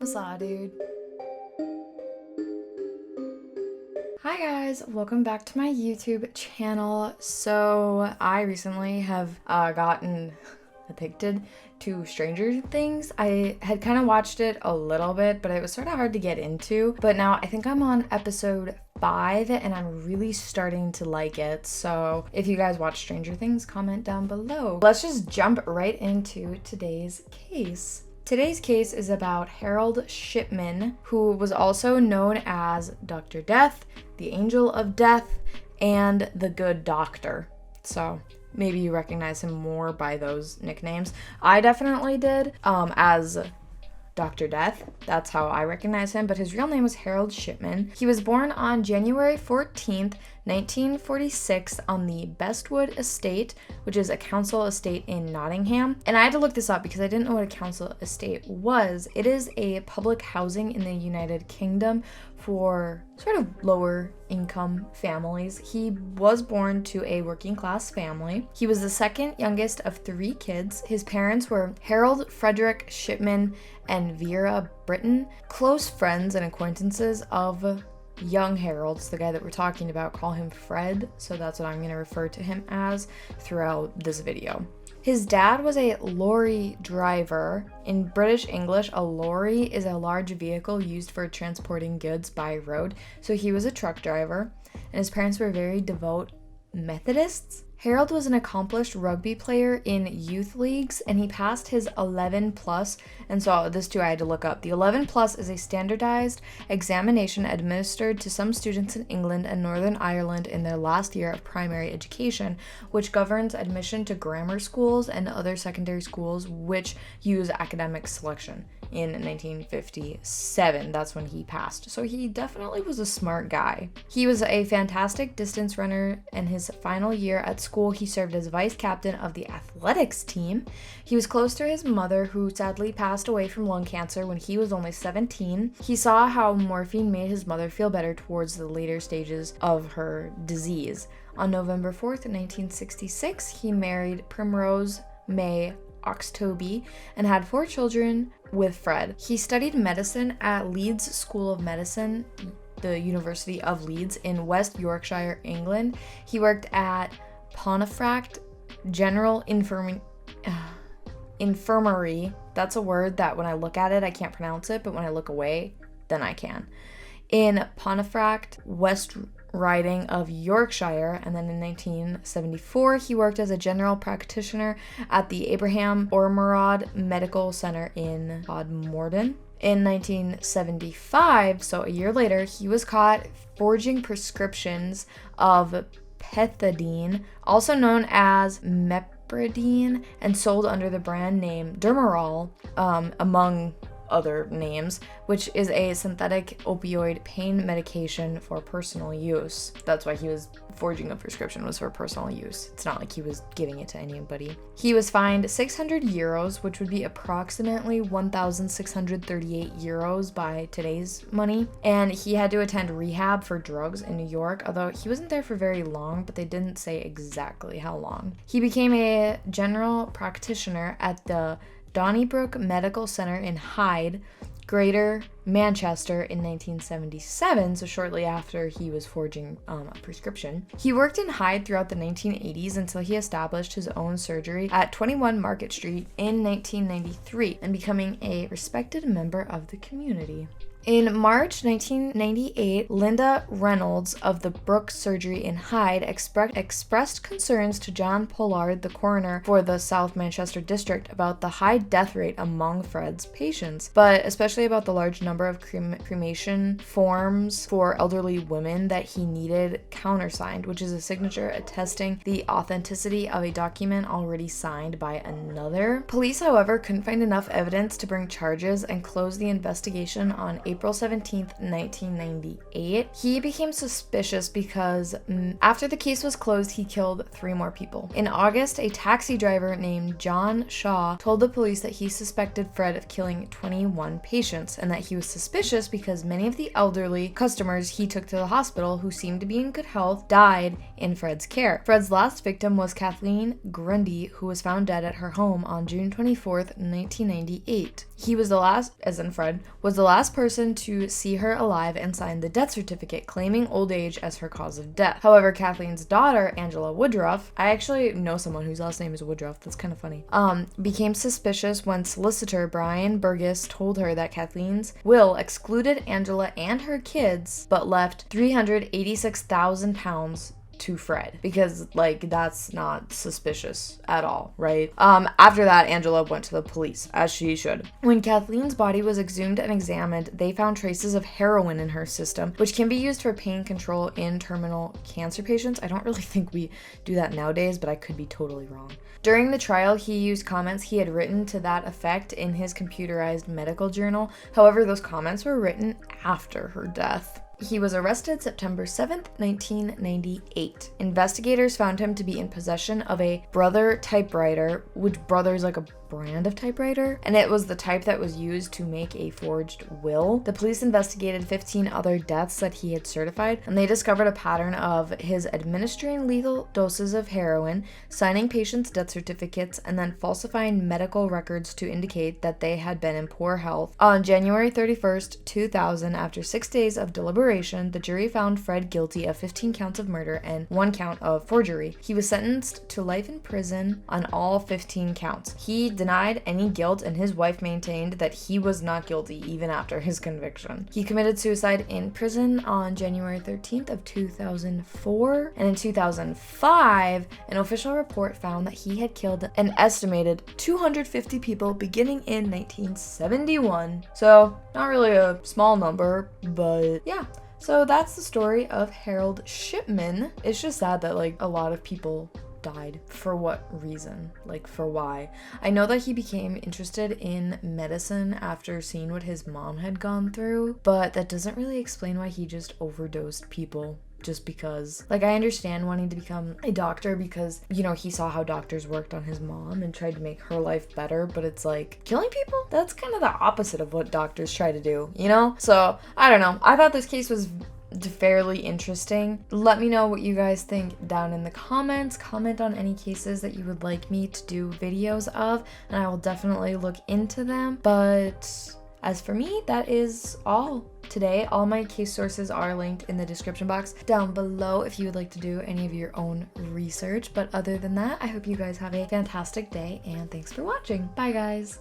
What's up, dude? Hi guys, welcome back to my YouTube channel. So I recently have gotten addicted to Stranger Things. I had kind of watched it a little bit, but it was sort of hard to get into. But now I think I'm on episode 5 and I'm really starting to like it. So if you guys watch Stranger Things, comment down below. Let's just jump right into today's case. Today's case is about Harold Shipman, who was also known as Dr. Death, the Angel of Death, and the Good Doctor. So maybe you recognize him more by those nicknames. I definitely did, as Dr. Death. That's how I recognize him, but his real name was Harold Shipman. He was born on January 14th, 1946 on the Bestwood Estate, which is a council estate in Nottingham. And I had to look this up because I didn't know what a council estate was. It is a public housing in the United Kingdom for sort of lower income families. He was born to a working class family. He was the second youngest of 3 kids. His parents were Harold Frederick Shipman and Vera Britton. Close friends and acquaintances of young Harold's, the guy that we're talking about, call him Fred, so that's what I'm going to refer to him as throughout this video. His dad was a lorry driver. In British English, a lorry is a large vehicle used for transporting goods by road, so he was a truck driver, and his parents were very devout Methodists. Harold was an accomplished rugby player in youth leagues, and he passed his 11 plus, and so this too I had to look up. The 11 plus is a standardized examination administered to some students in England and Northern Ireland in their last year of primary education, which governs admission to grammar schools and other secondary schools which use academic selection. In 1957, that's when he passed. So he definitely was a smart guy. He was a fantastic distance runner. In his final year at school, he served as vice captain of the athletics team. He was close to his mother, who sadly passed away from lung cancer when he was only 17. He saw how morphine made his mother feel better towards the later stages of her disease. On November 4th, 1966, he married Primrose May Oxtoby and had 4 children with Fred. He studied medicine at Leeds School of Medicine, the University of Leeds in West Yorkshire, England. He worked at Pontefract General Infirmary. That's a word that when I look at it, I can't pronounce it, but when I look away, then I can. In Pontefract, West Riding of Yorkshire, and then in 1974 he worked as a general practitioner at the Abraham Ormerod Medical Center in Todmorden. In 1975, so a year later, he was caught forging prescriptions of pethidine, also known as mepridine, and sold under the brand name Dermarol, among other names, which is a synthetic opioid pain medication for personal use. That's why he was forging a prescription, was for personal use. It's not like he was giving it to anybody. He was fined 600 euros, which would be approximately 1,638 euros by today's money, and he had to attend rehab for drugs in New York, although he wasn't there for very long, but they didn't say exactly how long. He became a general practitioner at the Donnybrook Medical Center in Hyde, Greater Manchester in 1977, so shortly after he was forging a prescription. He worked in Hyde throughout the 1980s until he established his own surgery at 21 Market Street in 1993 and becoming a respected member of the community. In March 1998, Linda Reynolds of the Brook Surgery in Hyde expressed concerns to John Pollard, the coroner for the South Manchester district, about the high death rate among Fred's patients, but especially about the large number of cremation forms for elderly women that he needed countersigned, which is a signature attesting the authenticity of a document already signed by another. Police, however, couldn't find enough evidence to bring charges and closed the investigation on April 17th, 1998. He became suspicious because after the case was closed, he killed 3 more people. In August, a taxi driver named John Shaw told the police that he suspected Fred of killing 21 patients and that he was suspicious because many of the elderly customers he took to the hospital, who seemed to be in good health, died in Fred's care. Fred's last victim was Kathleen Grundy, who was found dead at her home on June 24th, 1998. He was the last, as in Fred, was the last person to see her alive and sign the death certificate claiming old age as her cause of death. However, Kathleen's daughter, Angela Woodruff, I actually know someone whose last name is Woodruff, that's kind of funny, became suspicious when solicitor Brian Burgess told her that Kathleen's will excluded Angela and her kids, but left £386,000 to Fred, because like that's not suspicious at all, right? After that, Angela went to the police, as she should. When Kathleen's body was exhumed and examined, they found traces of heroin in her system, which can be used for pain control in terminal cancer patients. I don't really think we do that nowadays, but I could be totally wrong. During the trial, he used comments he had written to that effect in his computerized medical journal. However, those comments were written after her death. He was arrested September 7th, 1998. Investigators found him to be in possession of a Brother typewriter, which Brother is like a brand of typewriter, and it was the type that was used to make a forged will. The police investigated 15 other deaths that he had certified, and they discovered a pattern of his administering lethal doses of heroin, signing patients' death certificates, and then falsifying medical records to indicate that they had been in poor health. On January 31st, 2000, after 6 days of deliberation, the jury found Fred guilty of 15 counts of murder and 1 count of forgery. He was sentenced to life in prison on all 15 counts. He denied any guilt, and his wife maintained that he was not guilty even after his conviction. He committed suicide in prison on January 13th of 2004, and in 2005, an official report found that he had killed an estimated 250 people beginning in 1971. So, not really a small number, but yeah. So that's the story of Harold Shipman. It's just sad that like a lot of people died. For what reason? Like, for why? I know that he became interested in medicine after seeing what his mom had gone through, but that doesn't really explain why he just overdosed people just because. Like, I understand wanting to become a doctor because, you know, he saw how doctors worked on his mom and tried to make her life better, but it's like, killing people? That's kind of the opposite of what doctors try to do, you know? So, I don't know. I thought this case was fairly interesting. Let me know what you guys think down in the comments. Comment on any cases that you would like me to do videos of, and I will definitely look into them. But as for me, that is all today. All my case sources are linked in the description box down below if you would like to do any of your own research. But other than that, I hope you guys have a fantastic day, and thanks for watching. Bye, guys.